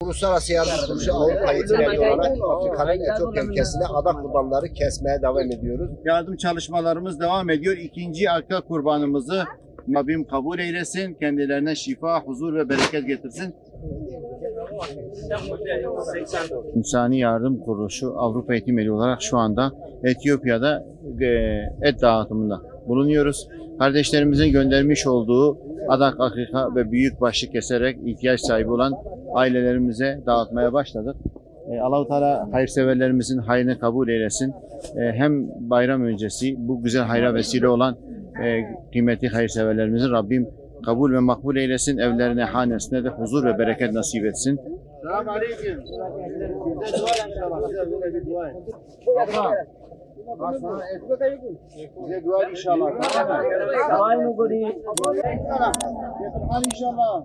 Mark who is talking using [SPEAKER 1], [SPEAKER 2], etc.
[SPEAKER 1] Uluslararası Yardım Kuruluşu Avrupa Yetkilileri olarak Afrika'nın en çok ülkesinde adak kurbanları kesmeye devam ediyoruz.
[SPEAKER 2] Yardım çalışmalarımız devam ediyor. İkinci arka kurbanımızı Rabbim kabul eylesin. Kendilerine şifa, huzur ve bereket getirsin. İnsani Yardım Kuruluşu Avrupa Yetkilileri olarak şu anda Etiyopya'da et dağıtımında bulunuyoruz. Kardeşlerimizin göndermiş olduğu adak, akika ve büyük başlı keserek ihtiyaç sahibi olan ailelerimize dağıtmaya başladık. Allah-u Teala hayırseverlerimizin hayrını kabul eylesin. Hem bayram öncesi bu güzel hayra vesile olan kıymetli hayırseverlerimizin Rabbim kabul ve makbul eylesin. Evlerine, hanesine de huzur ve bereket nasip etsin. Selamun Aleyküm. Bize dua inşallah. İnşallah.